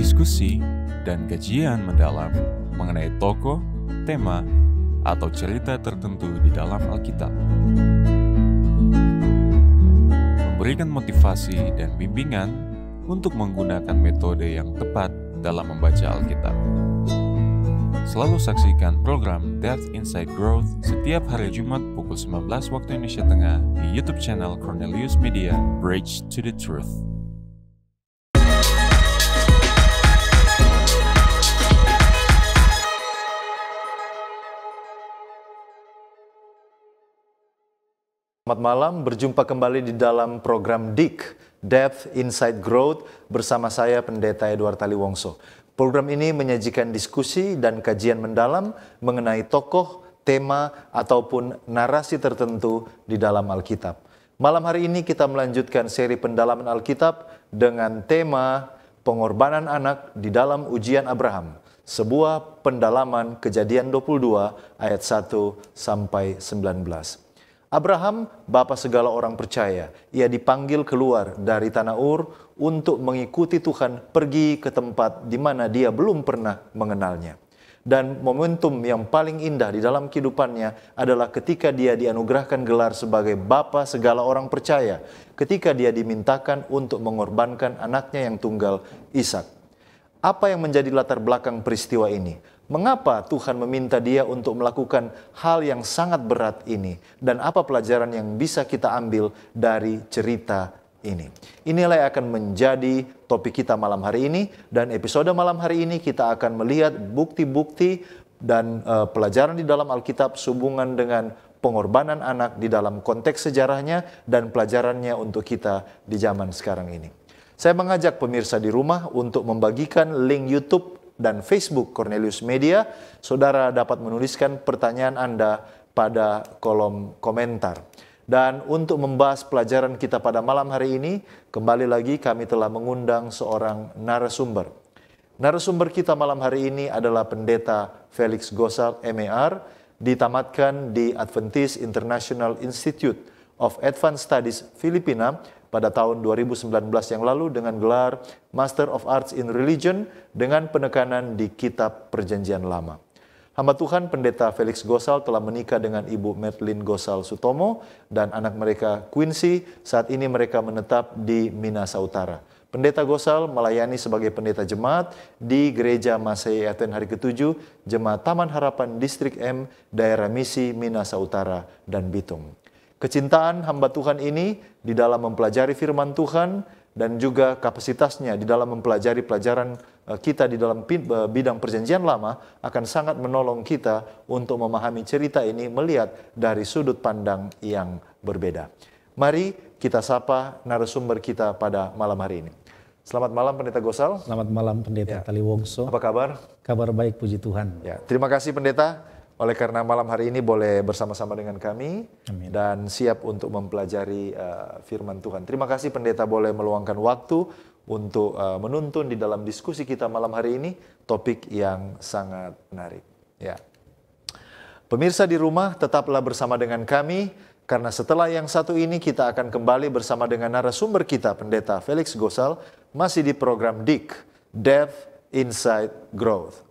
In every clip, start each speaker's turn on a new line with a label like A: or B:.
A: diskusi dan kajian mendalam mengenai tokoh, tema, atau cerita tertentu di dalam Alkitab. Memberikan motivasi dan bimbingan untuk menggunakan metode yang tepat dalam membaca Alkitab. Selalu saksikan program Depth Inside Growth setiap hari Jumat pukul 19 waktu Indonesia Tengah di YouTube channel Cornelius Media, Bridge to the Truth.
B: Selamat malam, berjumpa kembali di dalam program DIG, Depth Inside Growth, bersama saya Pendeta Edward Taliwongso. Program ini menyajikan diskusi dan kajian mendalam mengenai tokoh, tema, ataupun narasi tertentu di dalam Alkitab. Malam hari ini kita melanjutkan seri pendalaman Alkitab dengan tema pengorbanan anak di dalam ujian Abraham. Sebuah pendalaman Kejadian 22 ayat 1 sampai 19. Abraham, bapa segala orang percaya, ia dipanggil keluar dari tanah Ur untuk mengikuti Tuhan pergi ke tempat di mana dia belum pernah mengenalnya. Dan momentum yang paling indah di dalam kehidupannya adalah ketika dia dianugerahkan gelar sebagai bapa segala orang percaya, ketika dia dimintakan untuk mengorbankan anaknya yang tunggal, Ishak. Apa yang menjadi latar belakang peristiwa ini? Mengapa Tuhan meminta dia untuk melakukan hal yang sangat berat ini? Dan apa pelajaran yang bisa kita ambil dari cerita ini? Inilah yang akan menjadi topik kita malam hari ini. Dan episode malam hari ini kita akan melihat bukti-bukti dan pelajaran di dalam Alkitab sehubungan dengan pengorbanan anak di dalam konteks sejarahnya dan pelajarannya untuk kita di zaman sekarang ini. Saya mengajak pemirsa di rumah untuk membagikan link YouTube dan Facebook Cornelius Media. Saudara dapat menuliskan pertanyaan Anda pada kolom komentar. Dan untuk membahas pelajaran kita pada malam hari ini, kembali lagi kami telah mengundang seorang narasumber. Narasumber kita malam hari ini adalah Pendeta Felix Gosal, MER, ditamatkan di Adventist International Institute of Advanced Studies Filipina pada tahun 2019 yang lalu dengan gelar Master of Arts in Religion dengan penekanan di Kitab Perjanjian Lama. Hamba Tuhan Pendeta Felix Gosal telah menikah dengan Ibu Madeline Gosal Sutomo dan anak mereka Quincy. Saat ini mereka menetap di Minasa Utara. Pendeta Gosal melayani sebagai pendeta jemaat di Gereja Masei Advent Hari ke-7, Jemaat Taman Harapan Distrik M, Daerah Misi Minasa Utara dan Bitung. Kecintaan hamba Tuhan ini di dalam mempelajari firman Tuhan dan juga kapasitasnya di dalam mempelajari pelajaran kita di dalam bidang perjanjian lama akan sangat menolong kita untuk memahami cerita ini melihat dari sudut pandang yang berbeda. Mari kita sapa narasumber kita pada malam hari ini. Selamat malam Pendeta Gosal.
C: Selamat malam Pendeta Taliwongso.
B: Apa kabar?
C: Kabar baik, puji Tuhan.
B: Ya, terima kasih Pendeta. Oleh karena malam hari ini boleh bersama-sama dengan kami. Amin. Dan siap untuk mempelajari firman Tuhan. Terima kasih Pendeta boleh meluangkan waktu untuk menuntun di dalam diskusi kita malam hari ini topik yang sangat menarik. Ya. Pemirsa di rumah tetaplah bersama dengan kami karena setelah yang satu ini kita akan kembali bersama dengan narasumber kita Pendeta Felix Gosal masih di program DIG, Depth Inside Growth.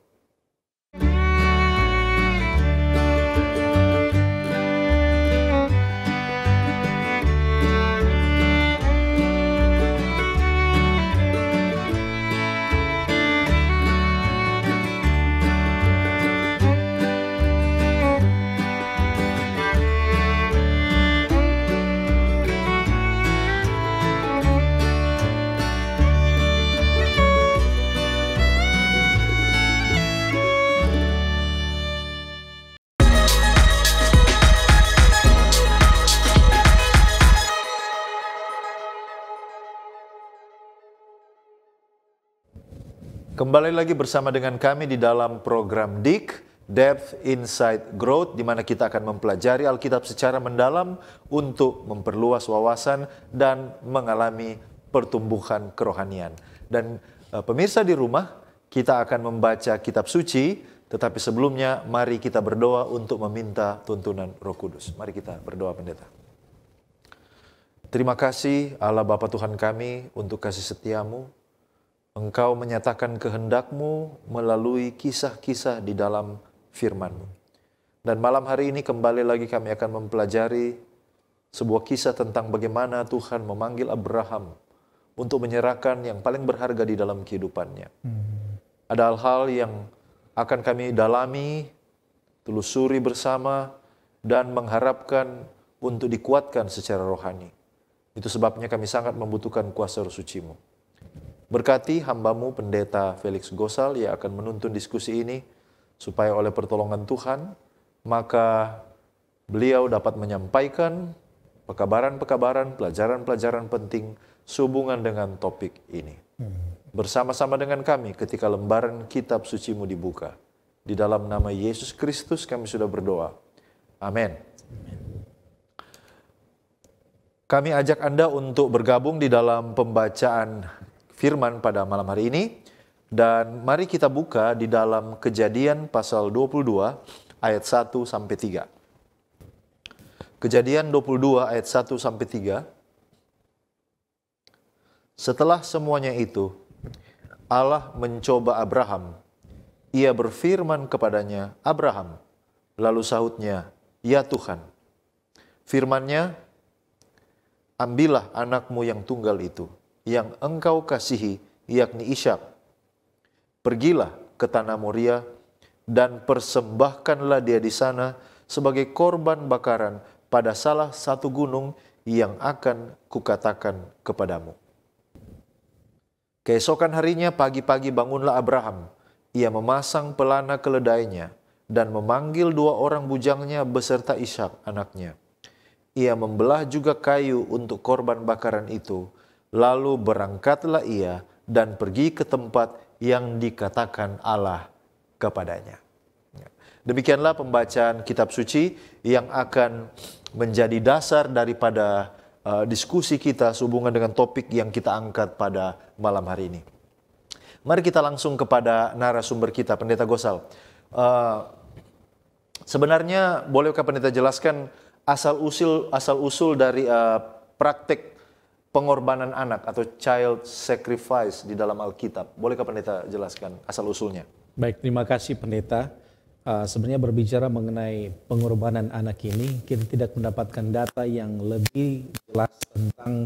B: Kembali lagi bersama dengan kami di dalam program DIG, Depth Inside Growth, di mana kita akan mempelajari Alkitab secara mendalam untuk memperluas wawasan dan mengalami pertumbuhan kerohanian. Dan pemirsa di rumah, kita akan membaca kitab suci, tetapi sebelumnya mari kita berdoa untuk meminta tuntunan Roh Kudus. Mari kita berdoa Pendeta. Terima kasih Allah Bapa Tuhan kami untuk kasih setiamu. Engkau menyatakan kehendak-Mu melalui kisah-kisah di dalam firman-Mu. Dan malam hari ini kembali lagi kami akan mempelajari sebuah kisah tentang bagaimana Tuhan memanggil Abraham untuk menyerahkan yang paling berharga di dalam kehidupannya. Ada hal-hal yang akan kami dalami, telusuri bersama, dan mengharapkan untuk dikuatkan secara rohani. Itu sebabnya kami sangat membutuhkan kuasa Roh Suci-Mu. Berkati hamba-Mu Pendeta Felix Gosal yang akan menuntun diskusi ini, supaya oleh pertolongan Tuhan, maka beliau dapat menyampaikan pekabaran-pekabaran, pelajaran-pelajaran penting sehubungan dengan topik ini. Bersama-sama dengan kami ketika lembaran kitab suci-Mu dibuka. Di dalam nama Yesus Kristus kami sudah berdoa. Amin. Kami ajak Anda untuk bergabung di dalam pembacaan firman pada malam hari ini. Dan mari kita buka di dalam Kejadian pasal 22 ayat 1 sampai 3. Kejadian 22 ayat 1 sampai 3. Setelah semuanya itu, Allah mencoba Abraham. Ia berfirman kepadanya, "Abraham." Lalu sahutnya, "Ya Tuhan." Firman-Nya, "Ambillah anakmu yang tunggal itu, yang engkau kasihi, yakni Ishak. Pergilah ke tanah Moria dan persembahkanlah dia di sana sebagai korban bakaran pada salah satu gunung yang akan kukatakan kepadamu." Keesokan harinya pagi-pagi bangunlah Abraham. Ia memasang pelana keledainya dan memanggil 2 orang bujangnya beserta Ishak anaknya. Ia membelah juga kayu untuk korban bakaran itu. Lalu berangkatlah ia dan pergi ke tempat yang dikatakan Allah kepadanya. Demikianlah pembacaan kitab suci yang akan menjadi dasar daripada diskusi kita sehubungan dengan topik yang kita angkat pada malam hari ini. Mari kita langsung kepada narasumber kita, Pendeta Gosal. Sebenarnya bolehkah Pendeta jelaskan asal-usul dari praktik pengorbanan anak atau child sacrifice di dalam Alkitab? Bolehkah Pendeta jelaskan asal-usulnya?
C: Baik, terima kasih Pendeta. Sebenarnya berbicara mengenai pengorbanan anak ini, kita tidak mendapatkan data yang lebih jelas tentang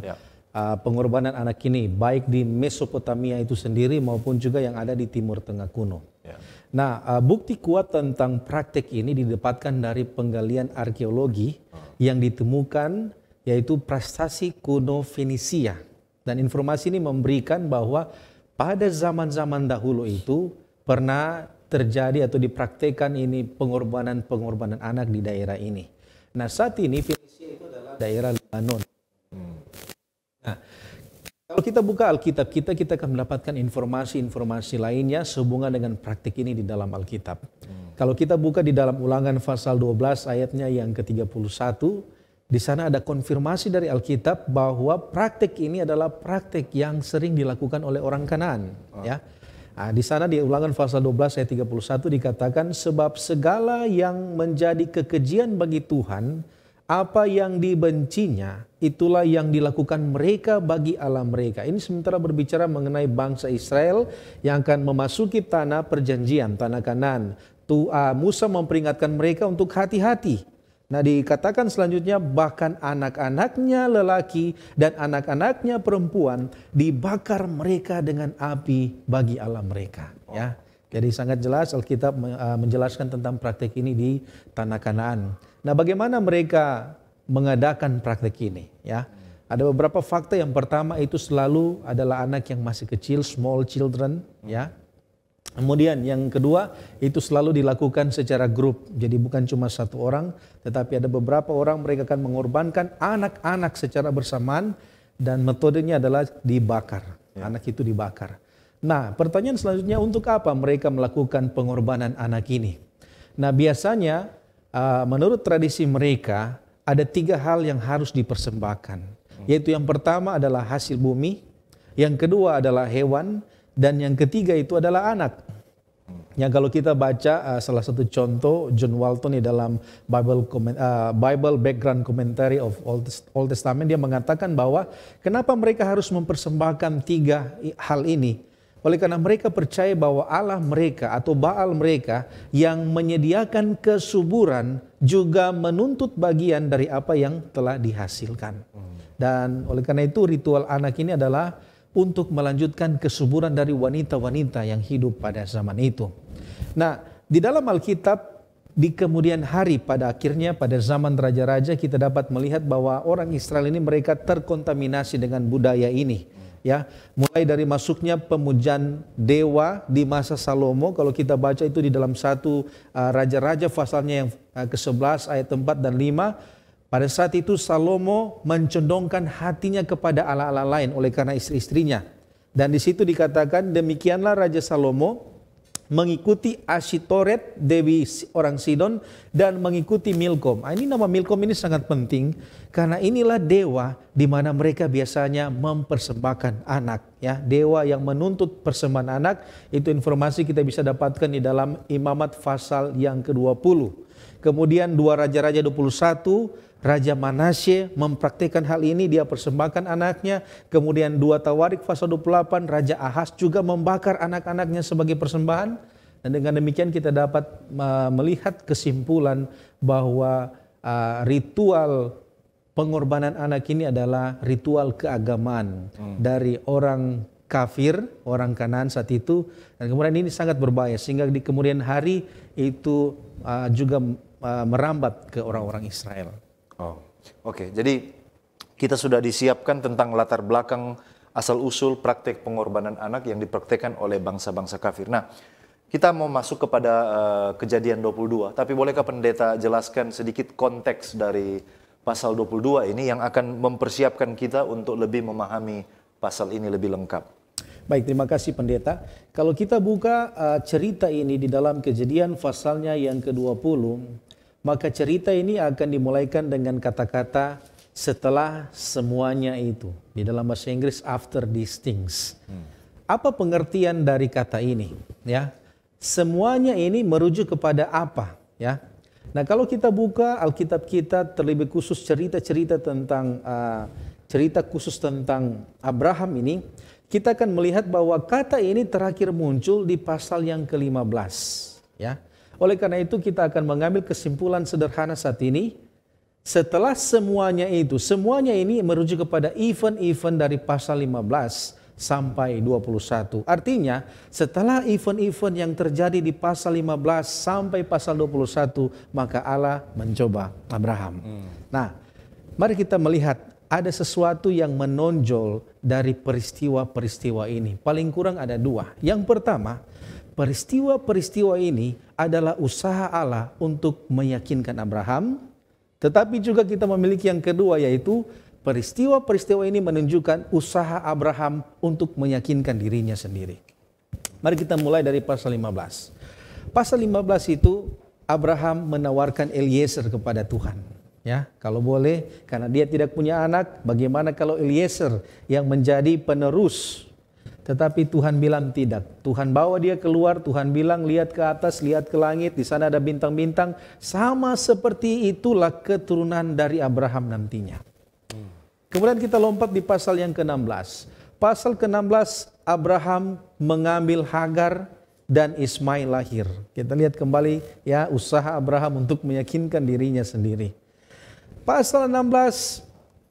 C: pengorbanan anak ini, baik di Mesopotamia itu sendiri maupun juga yang ada di Timur Tengah kuno. Nah, bukti kuat tentang praktek ini didapatkan dari penggalian arkeologi yang ditemukan, yaitu prestasi kuno Fenisia. Dan informasi ini memberikan bahwa pada zaman-zaman dahulu itu pernah terjadi atau dipraktekkan ini pengorbanan anak di daerah ini. Nah, saat ini Fenisia itu adalah daerah Lebanon. Nah, kalau kita buka Alkitab kita akan mendapatkan informasi-informasi lainnya sehubungan dengan praktik ini di dalam Alkitab. Kalau kita buka di dalam Ulangan pasal 12 ayatnya yang ke-31, di sana ada konfirmasi dari Alkitab bahwa praktik ini adalah praktik yang sering dilakukan oleh orang Kanaan. Ya. Nah, di sana di Ulangan pasal 12 ayat 31 dikatakan, "Sebab segala yang menjadi kekejian bagi Tuhan, apa yang dibencinya, itulah yang dilakukan mereka bagi Allah mereka." Ini sementara berbicara mengenai bangsa Israel yang akan memasuki tanah perjanjian, tanah Kanaan. Musa memperingatkan mereka untuk hati-hati. Nah, dikatakan selanjutnya, bahkan anak-anaknya lelaki dan anak-anaknya perempuan dibakar mereka dengan api bagi Allah mereka. Ya, jadi sangat jelas Alkitab menjelaskan tentang praktek ini di tanah Kanaan. Nah, bagaimana mereka mengadakan praktek ini? Ya, ada beberapa fakta. Yang pertama itu selalu adalah anak yang masih kecil, small children. Ya. Kemudian yang kedua itu selalu dilakukan secara grup. Jadi bukan cuma satu orang, tetapi ada beberapa orang mereka akan mengorbankan anak-anak secara bersamaan dan metodenya adalah dibakar. Anak itu dibakar. Nah, pertanyaan selanjutnya, untuk apa mereka melakukan pengorbanan anak ini? Nah, biasanya menurut tradisi mereka ada 3 hal yang harus dipersembahkan. Yaitu yang pertama adalah hasil bumi, yang kedua adalah hewan, dan yang ketiga itu adalah anak. Yang kalau kita baca salah satu contoh John Walton di dalam Bible Background Commentary of Old Testament, dia mengatakan bahwa kenapa mereka harus mempersembahkan 3 hal ini? Oleh karena mereka percaya bahwa Allah mereka atau Baal mereka yang menyediakan kesuburan juga menuntut bagian dari apa yang telah dihasilkan. Dan oleh karena itu ritual anak ini adalah untuk melanjutkan kesuburan dari wanita-wanita yang hidup pada zaman itu. Nah, di dalam Alkitab di kemudian hari pada akhirnya pada zaman raja-raja kita dapat melihat bahwa orang Israel ini mereka terkontaminasi dengan budaya ini. Ya, mulai dari masuknya pemujaan dewa di masa Salomo, kalau kita baca itu di dalam satu Raja-Raja pasalnya yang ke-11 ayat 4 dan 5, pada saat itu Salomo mencondongkan hatinya kepada allah-allah lain oleh karena istri-istrinya. Dan di situ dikatakan demikianlah Raja Salomo mengikuti Asyitoret, dewi orang Sidon, dan mengikuti Milkom. Ini nama Milkom ini sangat penting karena inilah dewa di mana mereka biasanya mempersembahkan anak. Ya, dewa yang menuntut persembahan anak, itu informasi kita bisa dapatkan di dalam Imamat pasal yang ke-20. Kemudian 2 Raja-Raja 21, Raja Manasye mempraktikkan hal ini, dia persembahkan anaknya. Kemudian 2 Tawarik pasal 28, Raja Ahaz juga membakar anak-anaknya sebagai persembahan. Dan dengan demikian kita dapat melihat kesimpulan bahwa ritual pengorbanan anak ini adalah ritual keagamaan dari orang kafir, orang Kanaan saat itu. Dan kemudian ini sangat berbahaya sehingga di kemudian hari itu juga merambat ke orang-orang Israel.
B: Oh, oke. Jadi kita sudah disiapkan tentang latar belakang asal-usul praktek pengorbanan anak yang dipraktekkan oleh bangsa-bangsa kafir. Nah, kita mau masuk kepada Kejadian 22, tapi bolehkah pendeta jelaskan sedikit konteks dari pasal 22 ini yang akan mempersiapkan kita untuk lebih memahami pasal ini lebih lengkap?
C: Baik, terima kasih pendeta. Kalau kita buka cerita ini di dalam Kejadian pasalnya yang ke-20, maka cerita ini akan dimulaikan dengan kata-kata setelah semuanya itu. Di dalam bahasa Inggris, after these things. Apa pengertian dari kata ini? Ya, semuanya ini merujuk kepada apa? Ya. Nah, kalau kita buka Alkitab kita terlebih khusus cerita-cerita tentang cerita khusus tentang Abraham ini, kita akan melihat bahwa kata ini terakhir muncul di pasal yang ke-15. Ya. Oleh karena itu kita akan mengambil kesimpulan sederhana saat ini. Setelah semuanya ini merujuk kepada event-event dari pasal 15 sampai 21. Artinya setelah event-event yang terjadi di pasal 15 sampai pasal 21, maka Allah mencoba Abraham. Nah, mari kita melihat ada sesuatu yang menonjol dari peristiwa-peristiwa ini. Paling kurang ada 2. Yang pertama, peristiwa-peristiwa ini adalah usaha Allah untuk meyakinkan Abraham, tetapi juga kita memiliki yang kedua, yaitu peristiwa-peristiwa ini menunjukkan usaha Abraham untuk meyakinkan dirinya sendiri. Mari kita mulai dari pasal 15. Pasal 15 itu Abraham menawarkan Eliezer kepada Tuhan. Ya, kalau boleh, karena dia tidak punya anak, bagaimana kalau Eliezer yang menjadi penerus? Tetapi Tuhan bilang tidak. Tuhan bawa dia keluar, Tuhan bilang lihat ke atas, lihat ke langit, di sana ada bintang-bintang. Sama seperti itulah keturunan dari Abraham nantinya. Kemudian kita lompat di pasal yang ke-16. Pasal ke-16, Abraham mengambil Hagar dan Ismail lahir. Kita lihat kembali ya usaha Abraham untuk meyakinkan dirinya sendiri. Pasal 16,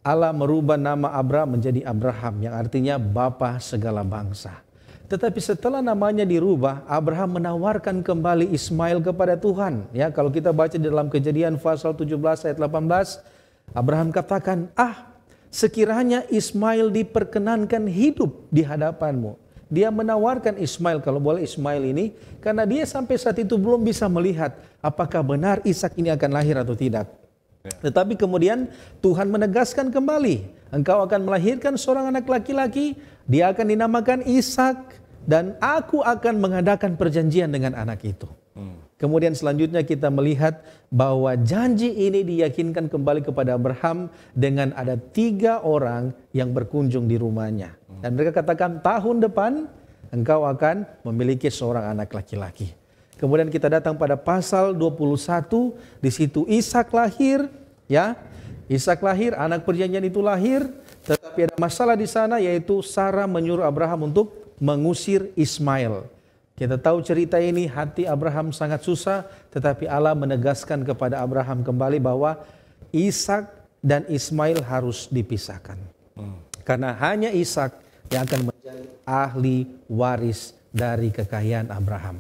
C: Allah merubah nama Abraham menjadi Abraham yang artinya bapa segala bangsa. Tetapi setelah namanya dirubah, Abraham menawarkan kembali Ismail kepada Tuhan. Ya, kalau kita baca di dalam Kejadian pasal 17 ayat 18, Abraham katakan, sekiranya Ismail diperkenankan hidup di hadapanmu. Dia menawarkan Ismail, kalau boleh Ismail ini, karena dia sampai saat itu belum bisa melihat apakah benar Ishak ini akan lahir atau tidak. Tetapi kemudian Tuhan menegaskan kembali, engkau akan melahirkan seorang anak laki-laki, dia akan dinamakan Ishak, dan aku akan mengadakan perjanjian dengan anak itu. Kemudian selanjutnya kita melihat bahwa janji ini diyakinkan kembali kepada Abraham dengan ada 3 orang yang berkunjung di rumahnya. Dan mereka katakan tahun depan engkau akan memiliki seorang anak laki-laki. Kemudian kita datang pada pasal 21, di situ Ishak lahir, ya. Ishak lahir, anak perjanjian itu lahir, tetapi ada masalah di sana yaitu Sarah menyuruh Abraham untuk mengusir Ismail. Kita tahu cerita ini, hati Abraham sangat susah, tetapi Allah menegaskan kepada Abraham kembali bahwa Ishak dan Ismail harus dipisahkan. Karena hanya Ishak yang akan menjadi ahli waris dari kekayaan Abraham.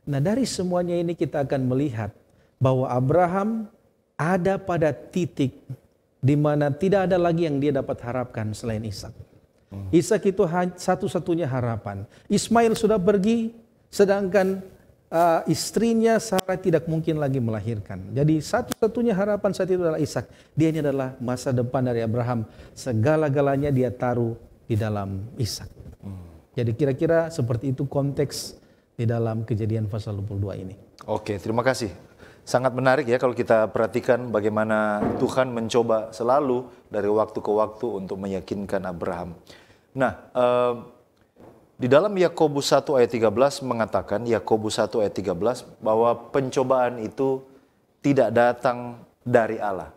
C: Nah, dari semuanya ini kita akan melihat bahwa Abraham ada pada titik di mana tidak ada lagi yang dia dapat harapkan selain Ishak. Ishak itu satu-satunya harapan. Ismail sudah pergi, sedangkan istrinya Sarah tidak mungkin lagi melahirkan. Jadi satu-satunya harapan saat itu adalah Ishak. Dia ini adalah masa depan dari Abraham. Segala-galanya dia taruh di dalam Ishak. Jadi kira-kira seperti itu konteks di dalam Kejadian pasal 22 ini.
B: Oke, terima kasih. Sangat menarik ya kalau kita perhatikan bagaimana Tuhan mencoba selalu dari waktu ke waktu untuk meyakinkan Abraham. Nah, di dalam Yakobus 1 ayat 13 mengatakan, Yakobus 1 ayat 13, bahwa pencobaan itu tidak datang dari Allah.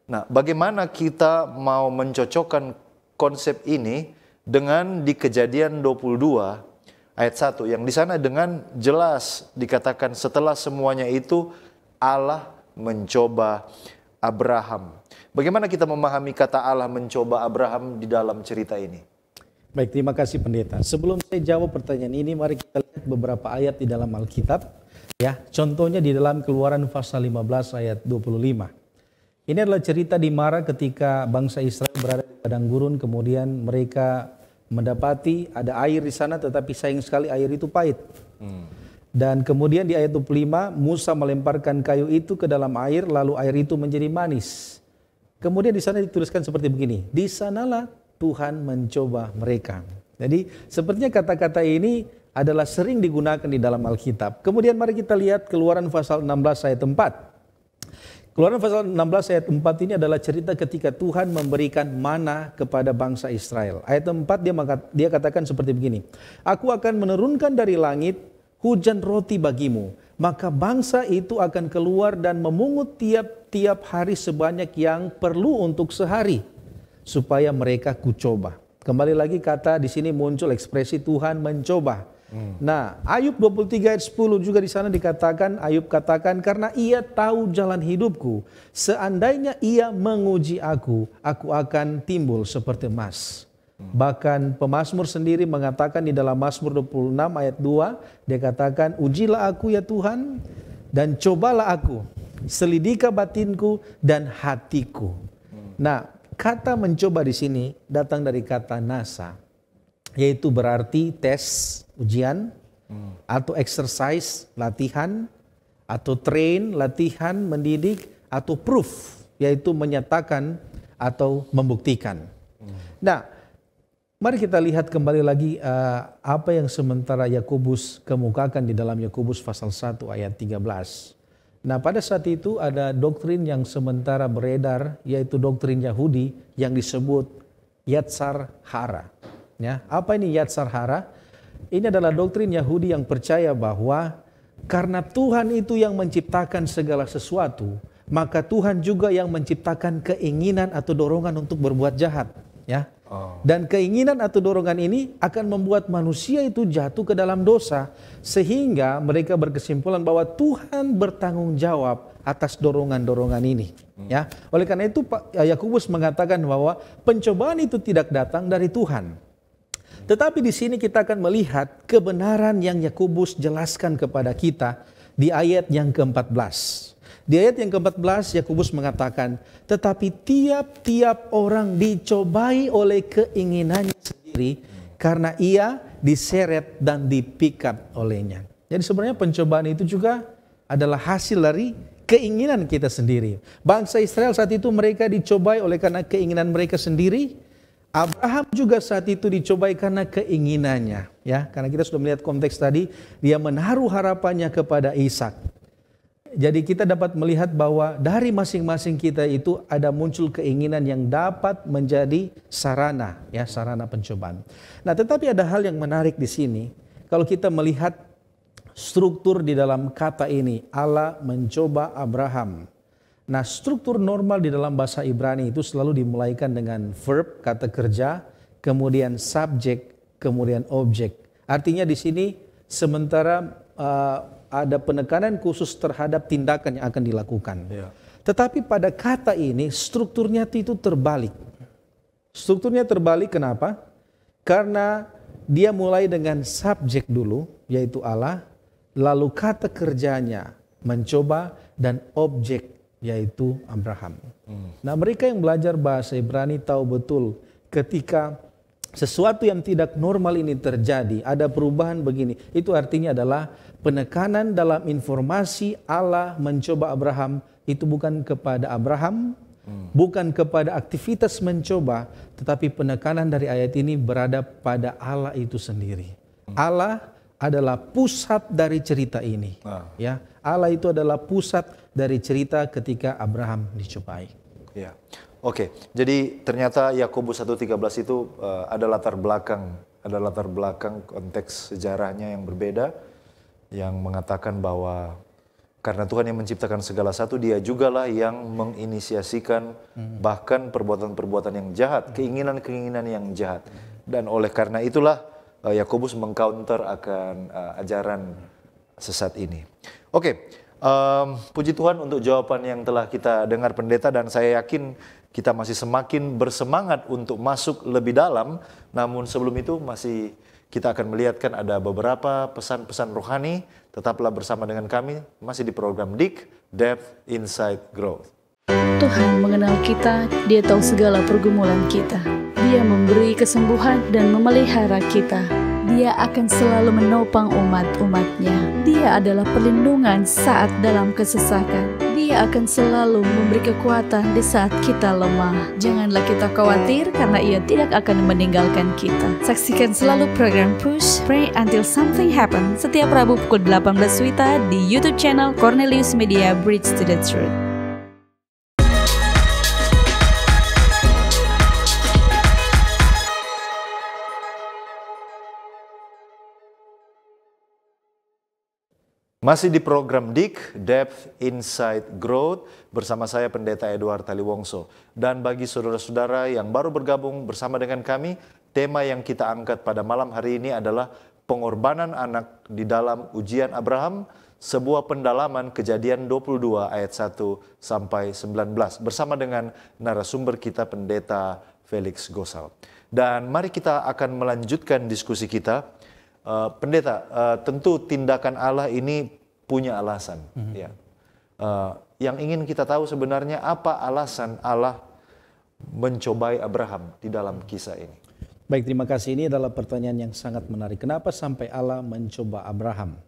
B: Nah, bagaimana kita mau mencocokkan konsep ini dengan di Kejadian 22 ayat 1, yang di sana dengan jelas dikatakan setelah semuanya itu Allah mencoba Abraham. Bagaimana kita memahami kata Allah mencoba Abraham di dalam cerita ini?
C: Baik, terima kasih pendeta. Sebelum saya jawab pertanyaan ini, mari kita lihat beberapa ayat di dalam Alkitab. Ya, contohnya di dalam Keluaran pasal 15 ayat 25. Ini adalah cerita di Mara ketika bangsa Israel berada di padang gurun, kemudian mereka mendapati ada air di sana, tetapi sayang sekali air itu pahit. Dan kemudian di ayat 25, Musa melemparkan kayu itu ke dalam air, lalu air itu menjadi manis. Kemudian di sana dituliskan seperti begini, di sanalah Tuhan mencoba mereka. Jadi sepertinya kata-kata ini adalah sering digunakan di dalam Alkitab. Kemudian mari kita lihat Keluaran pasal 16 ayat 4. Keluaran pasal 16 ayat 4 ini adalah cerita ketika Tuhan memberikan mana kepada bangsa Israel. Ayat 4 dia katakan seperti begini. Aku akan menurunkan dari langit hujan roti bagimu. Maka bangsa itu akan keluar dan memungut tiap-tiap hari sebanyak yang perlu untuk sehari. Supaya mereka kucoba. Kembali lagi kata di sini muncul ekspresi Tuhan mencoba. Nah, Ayub 23 ayat 10 juga di sana dikatakan, Ayub katakan, karena ia tahu jalan hidupku, seandainya ia menguji aku akan timbul seperti emas. Bahkan pemazmur sendiri mengatakan di dalam Mazmur 26 ayat 2, dia katakan, ujilah aku ya Tuhan, dan cobalah aku, selidiki batinku dan hatiku. Nah, kata mencoba di sini datang dari kata nasa, yaitu berarti tes, ujian, atau exercise, latihan, atau train, latihan, mendidik, atau proof, yaitu menyatakan atau membuktikan. Nah, mari kita lihat kembali lagi apa yang sementara Yakobus kemukakan di dalam Yakobus pasal 1 ayat 13. Nah, pada saat itu ada doktrin yang sementara beredar, yaitu doktrin Yahudi yang disebut Yatsar Hara. Ya, apa ini Yatsar Hara? Ini adalah doktrin Yahudi yang percaya bahwa karena Tuhan itu yang menciptakan segala sesuatu, maka Tuhan juga yang menciptakan keinginan atau dorongan untuk berbuat jahat. Ya. Dan keinginan atau dorongan ini akan membuat manusia itu jatuh ke dalam dosa, sehingga mereka berkesimpulan bahwa Tuhan bertanggung jawab atas dorongan-dorongan ini. Ya, oleh karena itu Yakobus mengatakan bahwa pencobaan itu tidak datang dari Tuhan. Tetapi di sini kita akan melihat kebenaran yang Yakobus jelaskan kepada kita di ayat yang ke-14. Di ayat yang ke-14 Yakobus mengatakan, tetapi tiap-tiap orang dicobai oleh keinginannya sendiri karena ia diseret dan dipikat olehnya. Jadi sebenarnya pencobaan itu juga adalah hasil dari keinginan kita sendiri. Bangsa Israel saat itu mereka dicobai oleh karena keinginan mereka sendiri. Abraham juga saat itu dicobai karena keinginannya, ya. Karena kita sudah melihat konteks tadi, dia menaruh harapannya kepada Ishak. Jadi kita dapat melihat bahwa dari masing-masing kita itu ada muncul keinginan yang dapat menjadi sarana, ya, sarana pencobaan. Nah, tetapi ada hal yang menarik di sini. Kalau kita melihat struktur di dalam kata ini, Allah mencoba Abraham. Nah, struktur normal di dalam bahasa Ibrani itu selalu dimulaikan dengan verb, kata kerja, kemudian subjek, kemudian objek. Artinya di sini sementara ada penekanan khusus terhadap tindakan yang akan dilakukan. Tetapi pada kata ini strukturnya itu terbalik. Strukturnya terbalik kenapa? Karena dia mulai dengan subjek dulu, yaitu Allah, lalu kata kerjanya mencoba, dan objek yaitu Abraham. Nah, mereka yang belajar bahasa Ibrani tahu betul ketika sesuatu yang tidak normal ini terjadi, ada perubahan begini, itu artinya adalah penekanan dalam informasi Allah mencoba Abraham, itu bukan kepada Abraham, bukan kepada aktivitas mencoba, tetapi penekanan dari ayat ini berada pada Allah itu sendiri. Allah adalah pusat dari cerita ini. Ya, Allah itu adalah pusat dari cerita ketika Abraham dicobai.
B: Ya, oke. Jadi ternyata Yakobus 1:13 itu ada latar belakang konteks sejarahnya yang berbeda, yang mengatakan bahwa karena Tuhan yang menciptakan segala sesuatu, Dia jugalah yang menginisiasikan bahkan perbuatan-perbuatan yang jahat, keinginan-keinginan yang jahat. Dan oleh karena itulah Yakobus mengcounter akan ajaran sesat ini. Oke, puji Tuhan untuk jawaban yang telah kita dengar pendeta, dan saya yakin kita masih semakin bersemangat untuk masuk lebih dalam. Namun sebelum itu kita akan melihatkan ada beberapa pesan-pesan rohani. Tetaplah bersama dengan kami, masih di program DIK, Depth Insight Growth.
D: Tuhan mengenal kita, Dia tahu segala pergumulan kita. Dia memberi kesembuhan dan memelihara kita. Dia akan selalu menopang umat-umatnya. Dia adalah perlindungan saat dalam kesesakan. Dia akan selalu memberi kekuatan di saat kita lemah. Janganlah kita khawatir karena Ia tidak akan meninggalkan kita. Saksikan selalu program Push, Pray Until Something Happen setiap Rabu pukul 18 WITA di YouTube channel Cornelius Media Bridge to the Truth.
B: Masih di program DIK, Depth Insight Growth, bersama saya Pendeta Edward Taliwongso. Dan bagi saudara-saudara yang baru bergabung bersama dengan kami, tema yang kita angkat pada malam hari ini adalah pengorbanan anak di dalam ujian Abraham, sebuah pendalaman Kejadian 22 ayat 1 sampai 19, bersama dengan narasumber kita Pendeta Felix Gosal. Dan mari kita akan melanjutkan diskusi kita. Pendeta, tentu tindakan Allah ini punya alasan. Ya. Yang ingin kita tahu sebenarnya apa alasan Allah mencobai Abraham di dalam kisah ini?
C: Baik, terima kasih. Ini adalah pertanyaan yang sangat menarik. Kenapa sampai Allah mencoba Abraham?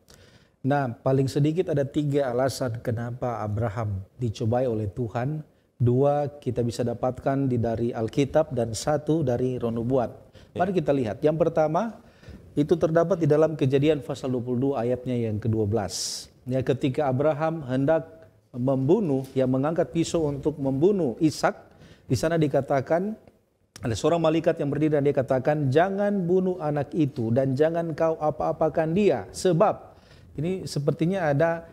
C: Nah, paling sedikit ada 3 alasan kenapa Abraham dicobai oleh Tuhan. 2 kita bisa dapatkan dari Alkitab dan 1 dari Roh Nubuat. Mari kita lihat. Yang pertama, itu terdapat di dalam Kejadian pasal 22 ayatnya yang ke-12. Ya, ketika Abraham hendak mengangkat pisau untuk membunuh Ishak, di sana dikatakan ada seorang malaikat yang berdiri dan dia katakan, jangan bunuh anak itu dan jangan kau apa-apakan dia, sebab ini sepertinya ada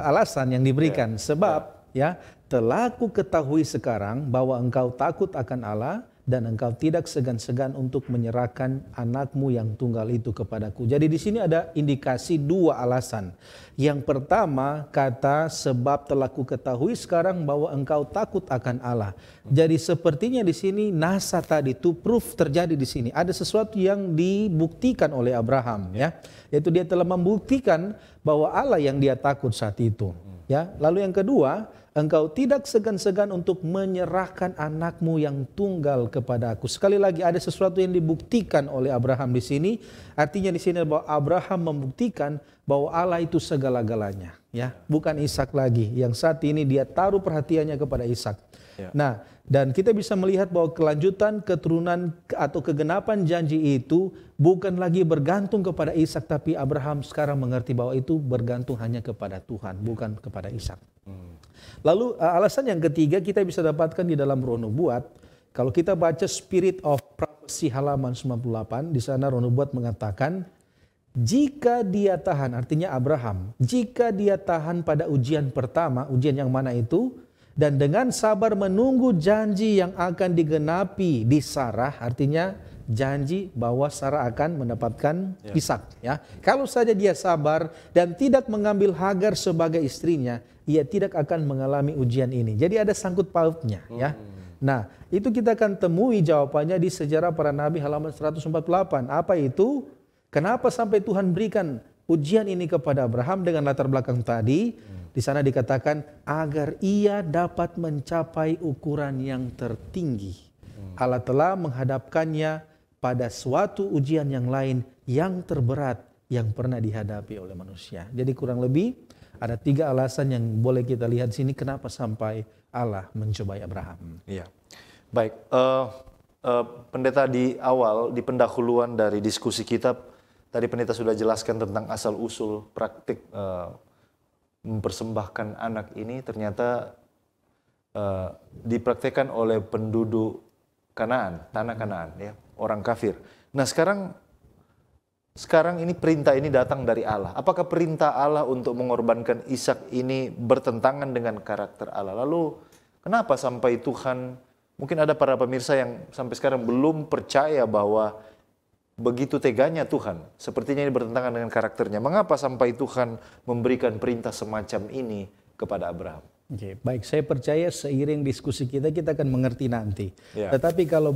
C: alasan yang diberikan. Sebab ya telah ku ketahui sekarang bahwa engkau takut akan Allah dan engkau tidak segan-segan untuk menyerahkan anakmu yang tunggal itu kepadaku. Jadi di sini ada indikasi 2 alasan. Yang pertama kata sebab telah ku ketahui sekarang bahwa engkau takut akan Allah. Jadi sepertinya di sini nasa tadi itu proof terjadi di sini. Ada sesuatu yang dibuktikan oleh Abraham, ya, yaitu dia telah membuktikan bahwa Allah yang dia takut saat itu. Ya, lalu yang kedua, engkau tidak segan-segan untuk menyerahkan anakmu yang tunggal kepada aku. Sekali lagi ada sesuatu yang dibuktikan oleh Abraham di sini. Artinya di sini bahwa Abraham membuktikan bahwa Allah itu segala-galanya, ya, bukan Ishak lagi. Yang saat ini dia taruh perhatiannya kepada Ishak. Nah, dan kita bisa melihat bahwa kelanjutan keturunan atau kegenapan janji itu bukan lagi bergantung kepada Ishak, tapi Abraham sekarang mengerti bahwa itu bergantung hanya kepada Tuhan, bukan kepada Ishak. Lalu alasan yang ketiga kita bisa dapatkan di dalam Roh Nubuat. Kalau kita baca Spirit of Prophecy halaman 98, di sana Roh Nubuat mengatakan, jika dia tahan, artinya Abraham, jika dia tahan pada ujian pertama, ujian yang mana itu? dan dengan sabar menunggu janji yang akan digenapi di Sarah, artinya janji bahwa Sarah akan mendapatkan Ishak. Ya, kalau saja dia sabar dan tidak mengambil Hagar sebagai istrinya, ia tidak akan mengalami ujian ini. Jadi ada sangkut pautnya. Ya. Nah, itu kita akan temui jawabannya di Sejarah Para Nabi halaman 148. Apa itu? Kenapa sampai Tuhan berikan ujian ini kepada Abraham dengan latar belakang tadi? Di sana dikatakan agar ia dapat mencapai ukuran yang tertinggi. Allah telah menghadapkannya pada suatu ujian yang lain yang terberat yang pernah dihadapi oleh manusia. Jadi kurang lebih ada 3 alasan yang boleh kita lihat di sini kenapa sampai Allah mencobai Abraham.
B: Iya, baik. Pendeta, di awal, di pendahuluan dari diskusi kita, tadi pendeta sudah jelaskan tentang asal usul praktik mempersembahkan anak ini ternyata dipraktekkan oleh penduduk Kanaan, tanah Kanaan, ya, orang kafir. Nah, sekarang ini perintah ini datang dari Allah. Apakah perintah Allah untuk mengorbankan Ishak ini bertentangan dengan karakter Allah? Lalu kenapa sampai Tuhan, mungkin ada para pemirsa yang sampai sekarang belum percaya bahwa begitu teganya Tuhan, sepertinya ini bertentangan dengan karakternya. Mengapa sampai Tuhan memberikan perintah semacam ini kepada Abraham?
C: Oke, baik, saya percaya seiring diskusi kita akan mengerti nanti.
B: Ya.
C: Tetapi kalau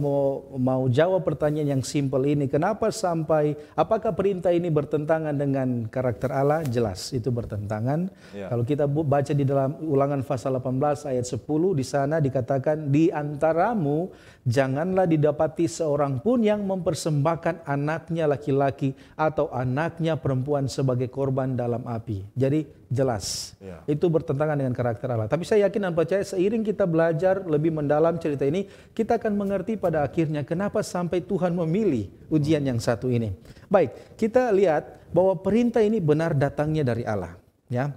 C: mau jawab pertanyaan yang simpel ini, kenapa sampai, apakah perintah ini bertentangan dengan karakter Allah? Jelas, itu bertentangan.
B: Ya.
C: Kalau kita baca di dalam Ulangan pasal 18 ayat 10, di sana dikatakan, di antaramu janganlah didapati seorang pun yang mempersembahkan anaknya laki-laki atau anaknya perempuan sebagai korban dalam api. Jadi jelas, itu bertentangan dengan karakter Allah. Tapi saya yakin dan percaya seiring kita belajar lebih mendalam cerita ini, kita akan mengerti pada akhirnya kenapa sampai Tuhan memilih ujian yang satu ini. Baik, kita lihat bahwa perintah ini benar datangnya dari Allah. Ya,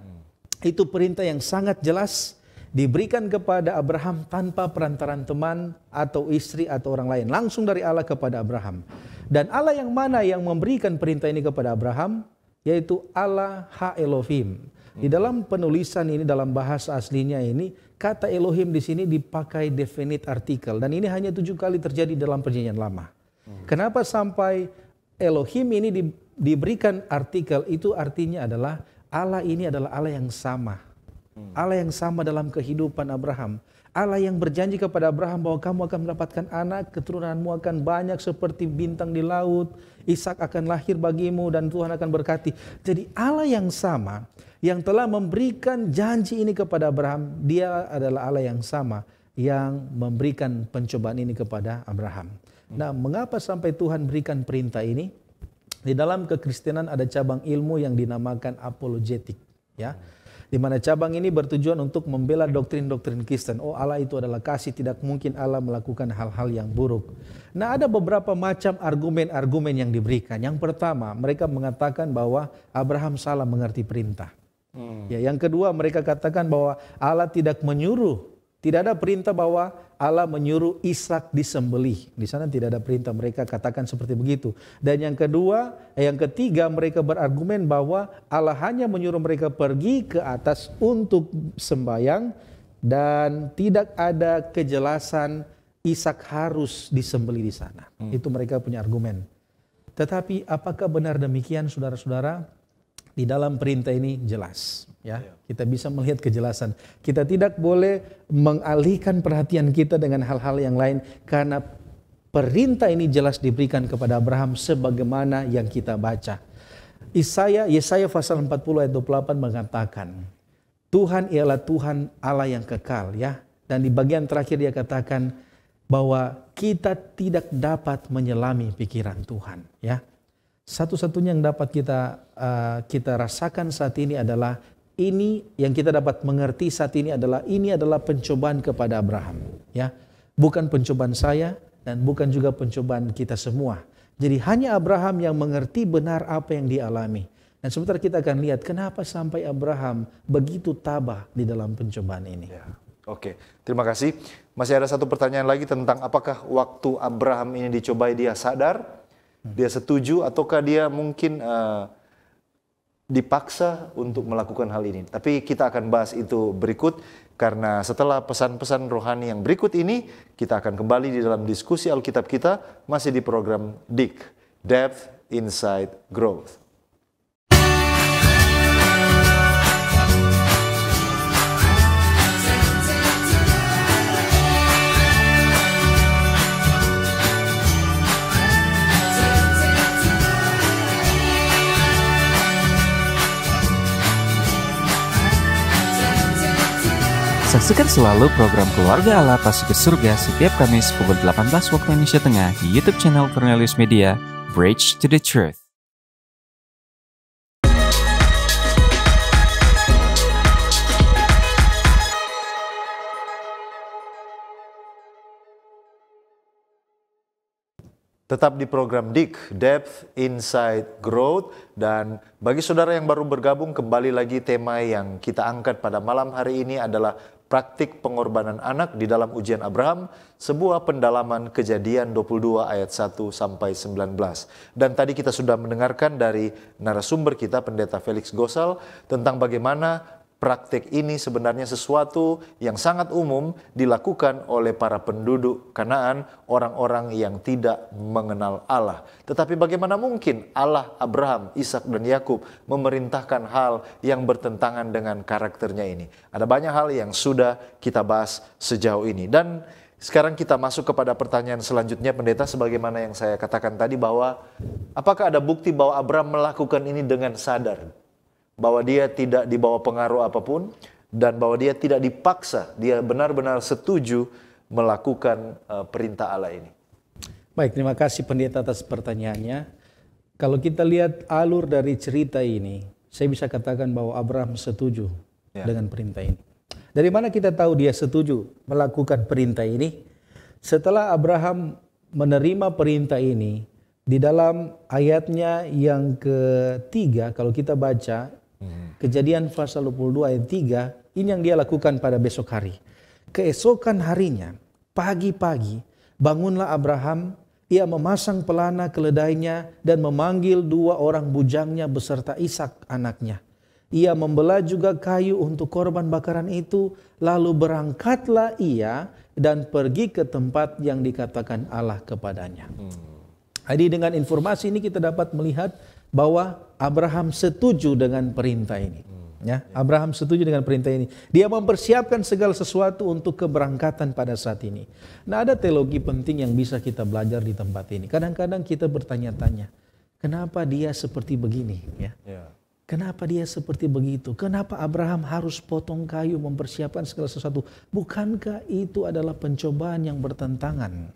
C: itu perintah yang sangat jelas diberikan kepada Abraham tanpa perantaran teman atau istri atau orang lain. Langsung dari Allah kepada Abraham. Dan Allah yang mana yang memberikan perintah ini kepada Abraham? Yaitu Allah Ha Elohim. Di dalam penulisan ini, dalam bahasa aslinya ini, kata Elohim di sini dipakai definite artikel. Dan ini hanya 7 kali terjadi dalam Perjanjian Lama. Kenapa sampai Elohim ini diberikan artikel? Itu artinya adalah Allah ini adalah Allah yang sama. Allah yang sama dalam kehidupan Abraham. Allah yang berjanji kepada Abraham bahwa kamu akan mendapatkan anak, keturunanmu akan banyak seperti bintang di laut, Ishak akan lahir bagimu dan Tuhan akan berkati. Jadi Allah yang sama yang telah memberikan janji ini kepada Abraham, dia adalah Allah yang sama yang memberikan pencobaan ini kepada Abraham. Nah, mengapa sampai Tuhan berikan perintah ini? Di dalam kekristenan ada cabang ilmu yang dinamakan apologetik, ya. Di mana cabang ini bertujuan untuk membela doktrin-doktrin Kristen. Oh, Allah itu adalah kasih, tidak mungkin Allah melakukan hal-hal yang buruk. Nah, ada beberapa macam argumen-argumen yang diberikan. Yang pertama, mereka mengatakan bahwa Abraham salah mengerti perintah. Ya, yang kedua, mereka katakan bahwa Allah tidak menyuruh. Tidak ada perintah bahwa Allah menyuruh Ishak disembelih. Di sana tidak ada perintah, mereka katakan seperti begitu. Dan yang ketiga mereka berargumen bahwa Allah hanya menyuruh mereka pergi ke atas untuk sembahyang dan tidak ada kejelasan Ishak harus disembelih di sana. Itu mereka punya argumen. Tetapi apakah benar demikian, saudara-saudara? Di dalam perintah ini jelas, ya. Kita bisa melihat kejelasan. Kita tidak boleh mengalihkan perhatian kita dengan hal-hal yang lain karena perintah ini jelas diberikan kepada Abraham sebagaimana yang kita baca. Yesaya pasal 40 ayat 28 mengatakan, Tuhan ialah Tuhan Allah yang kekal, ya. Dan di bagian terakhir dia katakan bahwa kita tidak dapat menyelami pikiran Tuhan, ya. Satu-satunya yang dapat kita rasakan saat ini adalah ini yang kita dapat mengerti saat ini adalah pencobaan kepada Abraham, ya. Bukan pencobaan saya dan bukan juga pencobaan kita semua. Jadi hanya Abraham yang mengerti benar apa yang dialami. Dan sebentar kita akan lihat kenapa sampai Abraham begitu tabah di dalam pencobaan ini.
B: Ya. Oke, terima kasih. Masih ada satu pertanyaan lagi tentang apakah waktu Abraham ini dicobai dia sadar? Dia setuju ataukah dia mungkin dipaksa untuk melakukan hal ini. Tapi kita akan bahas itu berikut. Karena setelah pesan-pesan rohani yang berikut ini, kita akan kembali di dalam diskusi Alkitab kita, masih di program DIG, Depth, Insight, Growth.
E: Saksikan selalu program Keluarga Allah Pasti ke Surga setiap Kamis pukul 18 waktu Indonesia Tengah di YouTube channel Cornelius Media, Bridge to the Truth.
B: Tetap di program DIG, Depth, Insight, Growth. Dan bagi saudara yang baru bergabung, kembali lagi tema yang kita angkat pada malam hari ini adalah praktik pengorbanan anak di dalam ujian Abraham, sebuah pendalaman Kejadian 22 ayat 1 sampai 19. Dan tadi kita sudah mendengarkan dari narasumber kita, Pendeta Felix Gosal, tentang bagaimana praktik ini sebenarnya sesuatu yang sangat umum dilakukan oleh para penduduk Kanaan, orang-orang yang tidak mengenal Allah. Tetapi bagaimana mungkin Allah, Abraham, Ishak dan Yakub memerintahkan hal yang bertentangan dengan karakternya ini? Ada banyak hal yang sudah kita bahas sejauh ini. Dan sekarang kita masuk kepada pertanyaan selanjutnya, Pendeta, sebagaimana yang saya katakan tadi, bahwa apakah ada bukti bahwa Abraham melakukan ini dengan sadar? Bahwa dia tidak dibawa pengaruh apapun dan bahwa dia tidak dipaksa, dia benar-benar setuju melakukan perintah Allah ini.
C: Baik, terima kasih Pendeta atas pertanyaannya. Kalau kita lihat alur dari cerita ini, saya bisa katakan bahwa Abraham setuju dengan perintah ini. Dari mana kita tahu dia setuju melakukan perintah ini? Setelah Abraham menerima perintah ini, di dalam ayatnya yang ketiga, kalau kita baca, Kejadian pasal 22 ayat 3, ini yang dia lakukan pada besok hari. Keesokan harinya, pagi-pagi, bangunlah Abraham, ia memasang pelana keledainya dan memanggil 2 orang bujangnya beserta Ishak anaknya. Ia membelah juga kayu untuk korban bakaran itu, lalu berangkatlah ia dan pergi ke tempat yang dikatakan Allah kepadanya. Jadi dengan informasi ini kita dapat melihat bahwa Abraham setuju dengan perintah ini. Ya, Abraham setuju dengan perintah ini. Dia mempersiapkan segala sesuatu untuk keberangkatan pada saat ini. Nah, ada teologi penting yang bisa kita belajar di tempat ini. Kadang-kadang kita bertanya-tanya, kenapa dia seperti begini? Ya. Kenapa dia seperti begitu? Kenapa Abraham harus potong kayu mempersiapkan segala sesuatu? Bukankah itu adalah pencobaan yang bertentangan?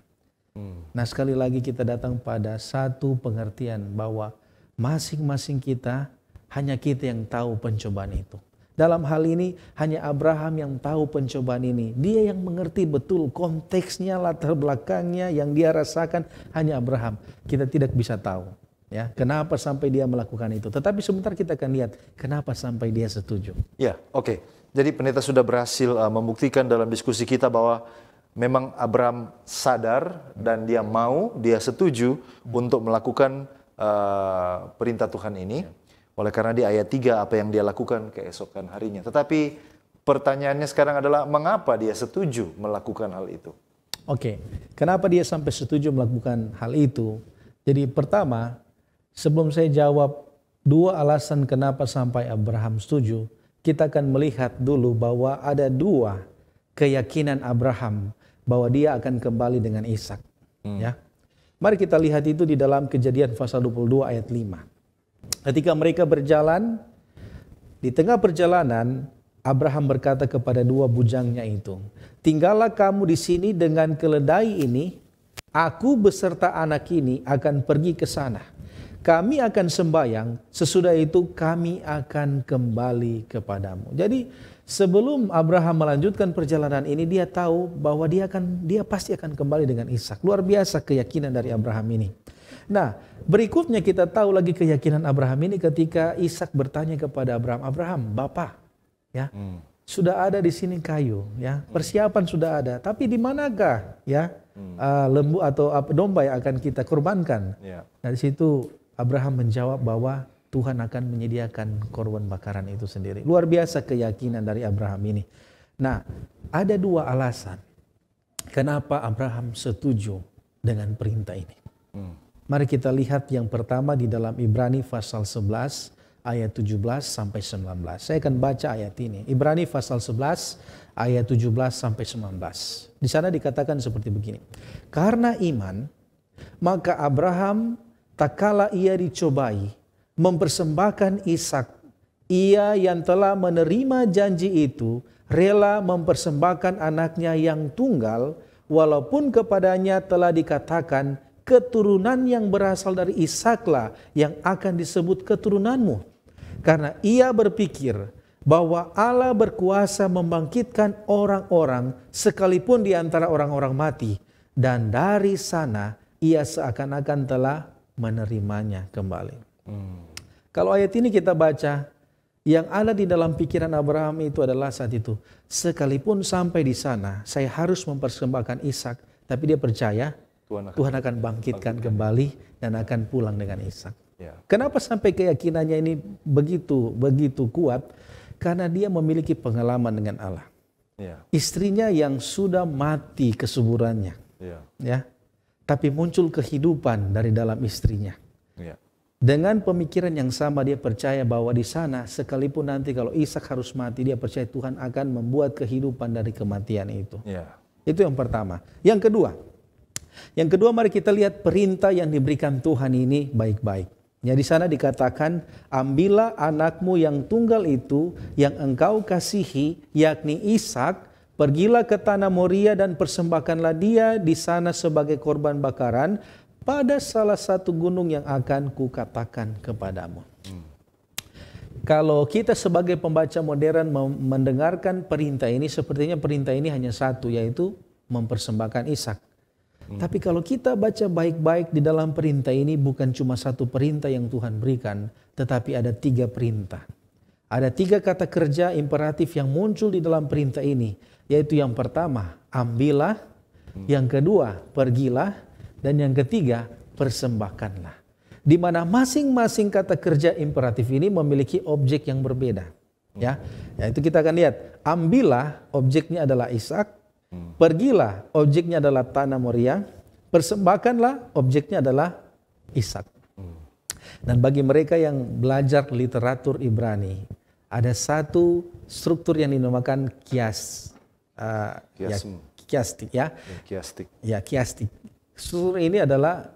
C: Nah, sekali lagi kita datang pada satu pengertian bahwa masing-masing kita, hanya kita yang tahu pencobaan itu. Dalam hal ini hanya Abraham yang tahu pencobaan ini. Dia yang mengerti betul konteksnya, latar belakangnya, yang dia rasakan hanya Abraham. Kita tidak bisa tahu ya kenapa sampai dia melakukan itu. Tetapi sebentar kita akan lihat kenapa sampai dia setuju.
B: Ya, oke. Jadi Pendeta sudah berhasil membuktikan dalam diskusi kita bahwa memang Abraham sadar dan dia setuju untuk melakukan perintah Tuhan ini. Oleh karena di ayat 3 apa yang dia lakukan keesokan harinya. Tetapi pertanyaannya sekarang adalah mengapa dia setuju melakukan hal itu?
C: Oke, kenapa dia sampai setuju melakukan hal itu? Jadi pertama, sebelum saya jawab 2 alasan kenapa sampai Abraham setuju, kita akan melihat dulu bahwa ada 2 keyakinan Abraham bahwa dia akan kembali dengan Ishak. Ya. Mari kita lihat itu di dalam Kejadian pasal 22 ayat 5. Ketika mereka berjalan, di tengah perjalanan, Abraham berkata kepada 2 bujangnya itu, "Tinggallah kamu di sini dengan keledai ini, aku beserta anak ini akan pergi ke sana. Kami akan sembahyang, sesudah itu kami akan kembali kepadamu." Jadi sebelum Abraham melanjutkan perjalanan ini, dia tahu bahwa dia pasti akan kembali dengan Ishak. Luar biasa keyakinan dari Abraham ini. Nah, berikutnya kita tahu lagi keyakinan Abraham ini ketika Ishak bertanya kepada Abraham, "Abraham, Bapak, ya, sudah ada di sini kayu, ya, persiapan sudah ada, tapi di manakah ya lembu atau domba yang akan kita kurbankan?" Nah, di situ Abraham menjawab bahwa Tuhan akan menyediakan korban bakaran itu sendiri. Luar biasa keyakinan dari Abraham ini. Nah, ada dua alasan kenapa Abraham setuju dengan perintah ini. Mari kita lihat yang pertama di dalam Ibrani pasal 11 ayat 17 sampai 19. Saya akan baca ayat ini. Ibrani pasal 11 ayat 17 sampai 19. Di sana dikatakan seperti begini. Karena iman, maka Abraham tak kala ia dicobai mempersembahkan Ishak. Ia yang telah menerima janji itu rela mempersembahkan anaknya yang tunggal, walaupun kepadanya telah dikatakan, keturunan yang berasal dari Ishaklah yang akan disebut keturunanmu. Karena ia berpikir bahwa Allah berkuasa membangkitkan orang-orang sekalipun di antara orang-orang mati. Dan dari sana ia seakan-akan telah menerimanya kembali. Kalau ayat ini kita baca, yang ada di dalam pikiran Abraham itu adalah saat itu, sekalipun sampai di sana, saya harus mempersembahkan Ishak, tapi dia percaya Tuhan akan bangkitkan kembali dan akan pulang dengan Ishak. Ya. Kenapa sampai keyakinannya ini begitu kuat? Karena dia memiliki pengalaman dengan Allah. Ya. Istrinya yang sudah mati kesuburannya, ya, tapi muncul kehidupan dari dalam istrinya. Ya. Dengan pemikiran yang sama dia percaya bahwa di sana sekalipun nanti kalau Ishak harus mati, dia percaya Tuhan akan membuat kehidupan dari kematian itu. Yeah. Itu yang pertama. Yang kedua mari kita lihat perintah yang diberikan Tuhan ini baik-baik. Ya, di sana dikatakan, ambillah anakmu yang tunggal itu yang engkau kasihi, yakni Ishak, pergilah ke tanah Moria dan persembahkanlah dia di sana sebagai korban bakaran pada salah satu gunung yang akan kukatakan kepadamu. Kalau kita sebagai pembaca modern mendengarkan perintah ini, sepertinya perintah ini hanya satu, yaitu mempersembahkan Ishak. Tapi kalau kita baca baik-baik di dalam perintah ini, bukan cuma satu perintah yang Tuhan berikan, tetapi ada 3 perintah. Ada 3 kata kerja imperatif yang muncul di dalam perintah ini, yaitu yang pertama, ambillah, yang kedua, pergilah, dan yang ketiga, persembahkanlah. Di mana masing-masing kata kerja imperatif ini memiliki objek yang berbeda. Ya, itu kita akan lihat. Ambillah, objeknya adalah Ishak. Pergilah, objeknya adalah tanah Moria. Persembahkanlah, objeknya adalah Ishak. Dan bagi mereka yang belajar literatur Ibrani, ada satu struktur yang dinamakan kiastik. Kiastik. Struktur ini adalah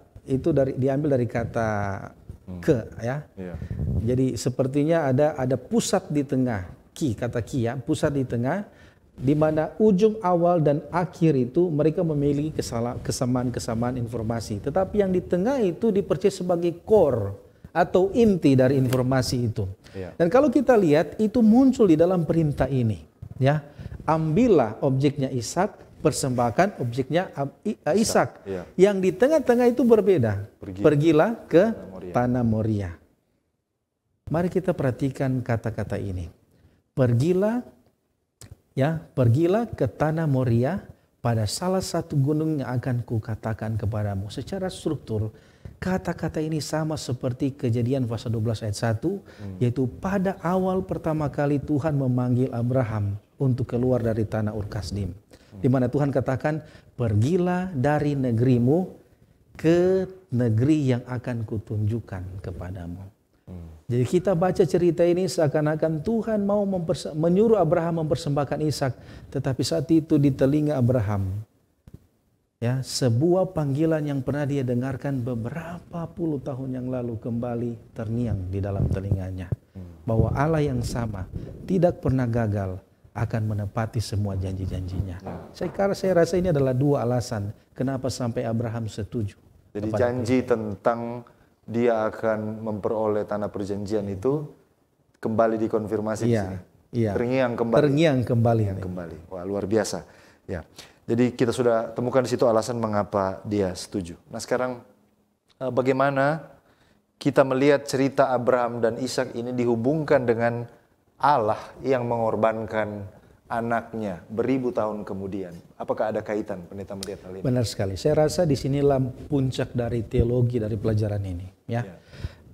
C: diambil dari kata ke, ya. Jadi sepertinya ada pusat di tengah, kata ki, ya, pusat di tengah, di mana ujung awal dan akhir itu mereka memiliki kesamaan informasi. Tetapi yang di tengah itu dipercaya sebagai core atau inti dari informasi itu. Dan kalau kita lihat itu muncul di dalam perintah ini, ya. Ambillah, objeknya Ishak, persembahkan, objeknya Ishak. Yang di tengah-tengah itu berbeda. Pergilah ke tanah Moria. Mari kita perhatikan kata-kata ini. Pergilah ke tanah Moria pada salah satu gunung yang akan kukatakan kepadamu. Secara struktur, kata-kata ini sama seperti Kejadian pasal 12 ayat 1, yaitu pada awal pertama kali Tuhan memanggil Abraham untuk keluar dari tanah Ur Kasdim. Di mana Tuhan katakan, pergilah dari negerimu ke negeri yang akan kutunjukkan kepadamu. Jadi kita baca cerita ini seakan-akan Tuhan mau menyuruh Abraham mempersembahkan Ishak, tetapi saat itu di telinga Abraham, ya, sebuah panggilan yang pernah dia dengarkan beberapa puluh tahun yang lalu kembali terngiang di dalam telinganya, bahwa Allah yang sama tidak pernah gagal akan menepati semua janji-janjinya. Saya rasa ini adalah 2 alasan kenapa sampai Abraham setuju.
B: Jadi janji tentang dia akan memperoleh tanah perjanjian itu kembali dikonfirmasi di sini.
C: Iya.
B: Terngiang kembali. Wah, luar biasa. Ya. Jadi kita sudah temukan di situ alasan mengapa dia setuju. Nah, sekarang bagaimana kita melihat cerita Abraham dan Ishak ini dihubungkan dengan Allah yang mengorbankan anaknya beribu tahun kemudian. Apakah ada kaitan, pendeta melihat hal ini?
C: Benar sekali. Saya rasa disinilah puncak dari teologi dari pelajaran ini. Ya.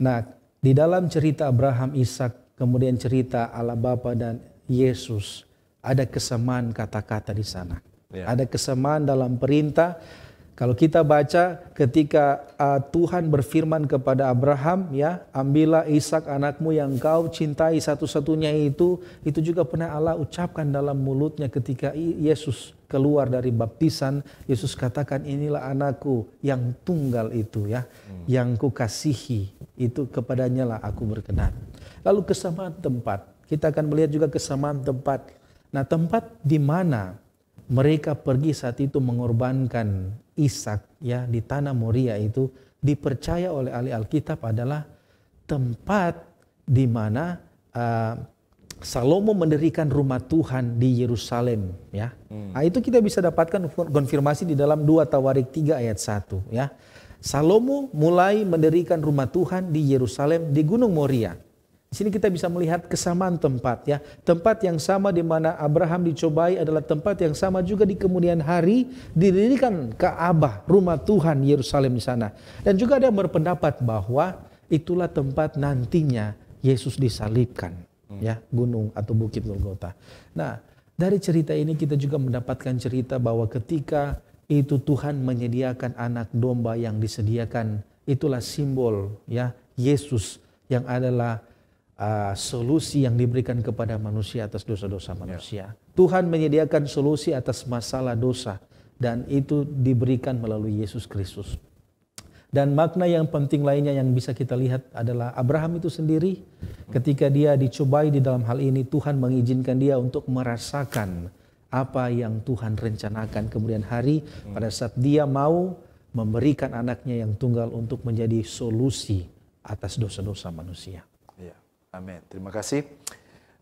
C: Nah, di dalam cerita Abraham, Ishak, kemudian cerita Allah Bapa dan Yesus, ada kesamaan kata-kata di sana.
B: Ya.
C: Ada kesamaan dalam perintah. Kalau kita baca ketika Tuhan berfirman kepada Abraham, ya, ambillah Ishak anakmu yang kau cintai satu-satunya itu juga pernah Allah ucapkan dalam mulutnya ketika Yesus keluar dari baptisan. Yesus katakan, inilah anakku yang tunggal itu, ya, yang kukasihi, itu kepadanya lah aku berkenan. Lalu kesamaan tempat, kita akan melihat juga kesamaan tempat. Nah, tempat di mana mereka pergi saat itu mengorbankan Ishak, ya, di tanah Moria itu dipercaya oleh ahli Alkitab adalah tempat di mana Salomo mendirikan rumah Tuhan di Yerusalem, ya. Nah, itu kita bisa dapatkan konfirmasi di dalam 2 Tawarik 3 ayat 1, ya. Salomo mulai mendirikan rumah Tuhan di Yerusalem di Gunung Moria. Di sini kita bisa melihat kesamaan tempat, ya. Tempat yang sama di mana Abraham dicobai adalah tempat yang sama juga di kemudian hari didirikan Ka'bah, rumah Tuhan Yerusalem di sana. Dan juga ada yang berpendapat bahwa itulah tempat nantinya Yesus disalibkan, ya, gunung atau bukit Golgota. Nah, dari cerita ini kita juga mendapatkan cerita bahwa ketika itu Tuhan menyediakan anak domba yang disediakan, itulah simbol, ya, Yesus yang adalah solusi yang diberikan kepada manusia atas dosa-dosa manusia. Tuhan menyediakan solusi atas masalah dosa dan itu diberikan melalui Yesus Kristus. Dan makna yang penting lainnya yang bisa kita lihat adalah Abraham itu sendiri ketika dia dicobai di dalam hal ini, Tuhan mengizinkan dia untuk merasakan apa yang Tuhan rencanakan kemudian hari pada saat dia mau memberikan anaknya yang tunggal untuk menjadi solusi atas dosa-dosa manusia.
B: Amin. Terima kasih.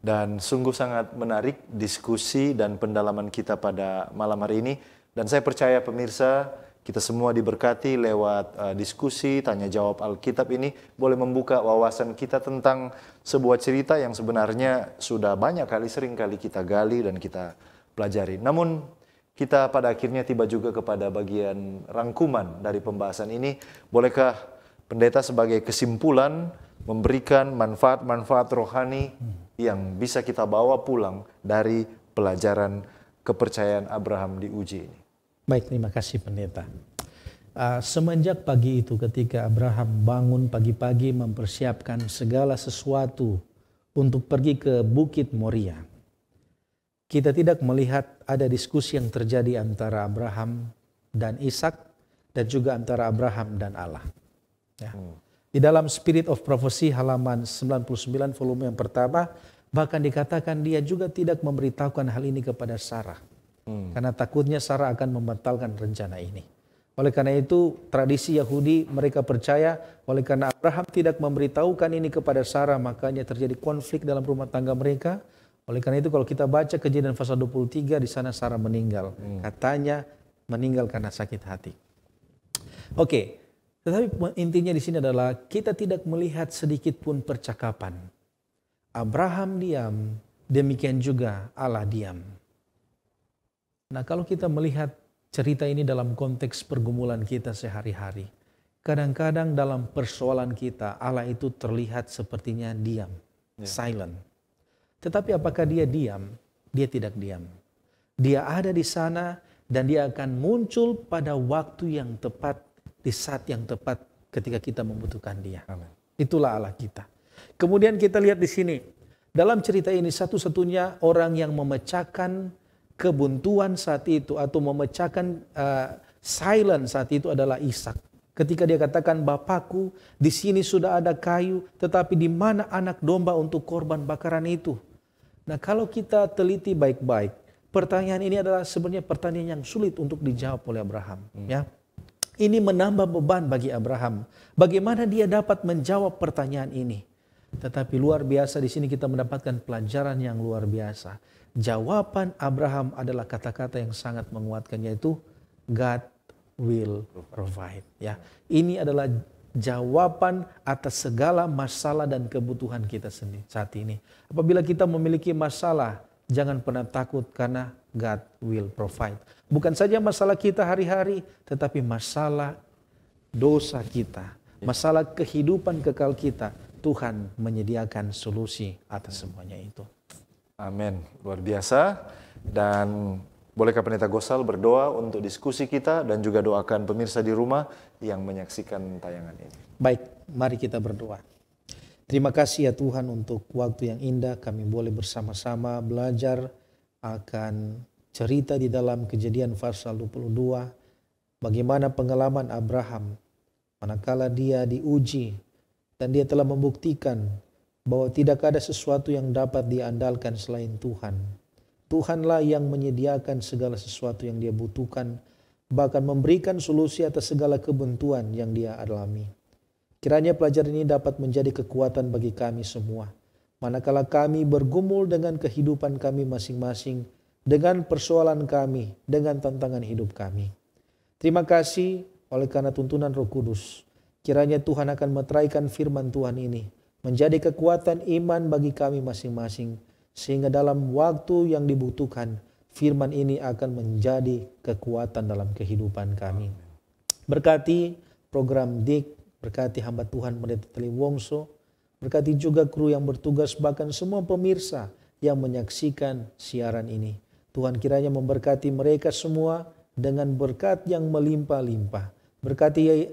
B: Dan sungguh sangat menarik diskusi dan pendalaman kita pada malam hari ini. Dan saya percaya pemirsa, kita semua diberkati lewat diskusi, tanya jawab Alkitab ini. Boleh membuka wawasan kita tentang sebuah cerita yang sebenarnya sudah banyak kali, sering kali kita gali dan kita pelajari. Namun kita pada akhirnya tiba juga kepada bagian rangkuman dari pembahasan ini. Bolehkah pendeta sebagai kesimpulan memberikan manfaat-manfaat rohani yang bisa kita bawa pulang dari pelajaran kepercayaan Abraham diuji ini?
C: Baik, terima kasih pendeta. Semenjak pagi itu ketika Abraham bangun pagi-pagi mempersiapkan segala sesuatu untuk pergi ke Bukit Moria, kita tidak melihat ada diskusi yang terjadi antara Abraham dan Ishak dan juga antara Abraham dan Allah. Ya. Di dalam Spirit of Prophecy halaman 99 volume yang pertama, bahkan dikatakan dia juga tidak memberitahukan hal ini kepada Sarah. Karena takutnya Sarah akan membatalkan rencana ini. Oleh karena itu, tradisi Yahudi mereka percaya, oleh karena Abraham tidak memberitahukan ini kepada Sarah, makanya terjadi konflik dalam rumah tangga mereka. Oleh karena itu, kalau kita baca Kejadian pasal 23, di sana Sarah meninggal. Katanya meninggal karena sakit hati. Oke. Tetapi intinya di sini adalah kita tidak melihat sedikit pun percakapan. Abraham diam, demikian juga Allah diam. Nah, kalau kita melihat cerita ini dalam konteks pergumulan kita sehari-hari, kadang-kadang dalam persoalan kita Allah itu terlihat sepertinya diam, silent. Tetapi apakah dia diam? Dia tidak diam. Dia ada di sana dan dia akan muncul pada waktu yang tepat, di saat yang tepat ketika kita membutuhkan dia. Amen. Itulah Allah kita. Kemudian kita lihat di sini, dalam cerita ini satu-satunya orang yang memecahkan kebuntuan saat itu atau memecahkan silence saat itu adalah Ishak. Ketika dia katakan, Bapakku, di sini sudah ada kayu, tetapi di mana anak domba untuk korban bakaran itu? Nah, kalau kita teliti baik-baik, pertanyaan ini adalah sebenarnya pertanyaan yang sulit untuk dijawab oleh Abraham. Ya. Ini menambah beban bagi Abraham. Bagaimana dia dapat menjawab pertanyaan ini? Tetapi luar biasa di sini kita mendapatkan pelajaran yang luar biasa. Jawaban Abraham adalah kata-kata yang sangat menguatkan, yaitu God will provide. Ya, ini adalah jawaban atas segala masalah dan kebutuhan kita sendiri saat ini. Apabila kita memiliki masalah, jangan pernah takut karena God will provide. Bukan saja masalah kita hari-hari, tetapi masalah dosa kita, masalah kehidupan kekal kita, Tuhan menyediakan solusi atas semuanya itu.
B: Amin, luar biasa. Dan bolehkah Pendeta Gosal berdoa untuk diskusi kita dan juga doakan pemirsa di rumah yang menyaksikan tayangan ini.
C: Baik, mari kita berdoa. Terima kasih ya Tuhan untuk waktu yang indah kami boleh bersama-sama belajar akan cerita di dalam Kejadian pasal 22. Bagaimana pengalaman Abraham manakala dia diuji dan dia telah membuktikan bahwa tidak ada sesuatu yang dapat diandalkan selain Tuhan. Tuhanlah yang menyediakan segala sesuatu yang dia butuhkan, bahkan memberikan solusi atas segala kebuntuan yang dia alami. Kiranya pelajaran ini dapat menjadi kekuatan bagi kami semua, manakala kami bergumul dengan kehidupan kami masing-masing, dengan persoalan kami, dengan tantangan hidup kami. Terima kasih oleh karena tuntunan Roh Kudus. Kiranya Tuhan akan meteraikan firman Tuhan ini, menjadi kekuatan iman bagi kami masing-masing, sehingga dalam waktu yang dibutuhkan, firman ini akan menjadi kekuatan dalam kehidupan kami. Berkati program DIK, berkati hamba Tuhan Pendeta Tali Wongso, berkati juga kru yang bertugas, bahkan semua pemirsa yang menyaksikan siaran ini. Tuhan kiranya memberkati mereka semua dengan berkat yang melimpah-limpah. Berkati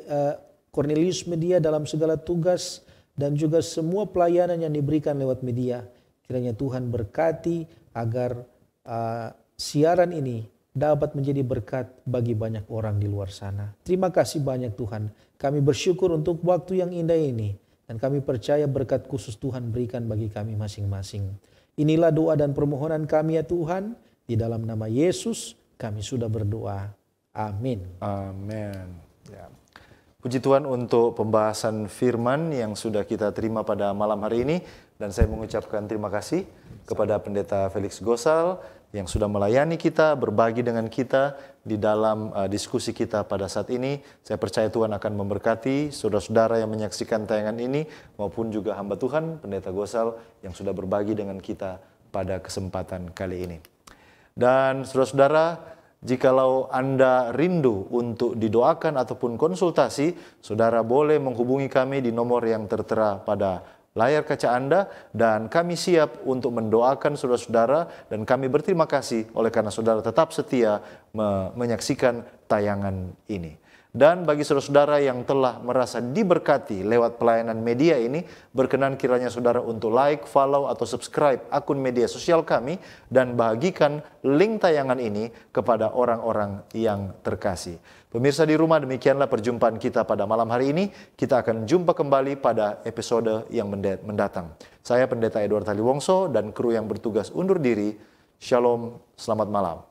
C: Cornelius Media dalam segala tugas dan juga semua pelayanan yang diberikan lewat media. Kiranya Tuhan berkati agar siaran ini dapat menjadi berkat bagi banyak orang di luar sana. Terima kasih banyak Tuhan. Kami bersyukur untuk waktu yang indah ini. Dan kami percaya berkat khusus Tuhan berikan bagi kami masing-masing. Inilah doa dan permohonan kami ya Tuhan. Di dalam nama Yesus kami sudah berdoa. Amin.
B: Amin. Ya. Puji Tuhan untuk pembahasan firman yang sudah kita terima pada malam hari ini. Dan saya mengucapkan terima kasih kepada Pendeta Felix Gosal yang sudah melayani kita, berbagi dengan kita di dalam diskusi kita pada saat ini. Saya percaya Tuhan akan memberkati saudara-saudara yang menyaksikan tayangan ini maupun juga hamba Tuhan, Pendeta Gosal yang sudah berbagi dengan kita pada kesempatan kali ini. Dan saudara-saudara, jikalau Anda rindu untuk didoakan ataupun konsultasi, saudara boleh menghubungi kami di nomor yang tertera pada layar kaca Anda, dan kami siap untuk mendoakan saudara-saudara, dan kami berterima kasih oleh karena saudara tetap setia menyaksikan tayangan ini. Dan bagi saudara-saudara yang telah merasa diberkati lewat pelayanan media ini, berkenan kiranya saudara untuk like, follow, atau subscribe akun media sosial kami, dan bagikan link tayangan ini kepada orang-orang yang terkasih. Pemirsa di rumah, demikianlah perjumpaan kita pada malam hari ini. Kita akan jumpa kembali pada episode yang mendatang. Saya Pendeta Edward Tali Wongso dan kru yang bertugas undur diri. Shalom, selamat malam.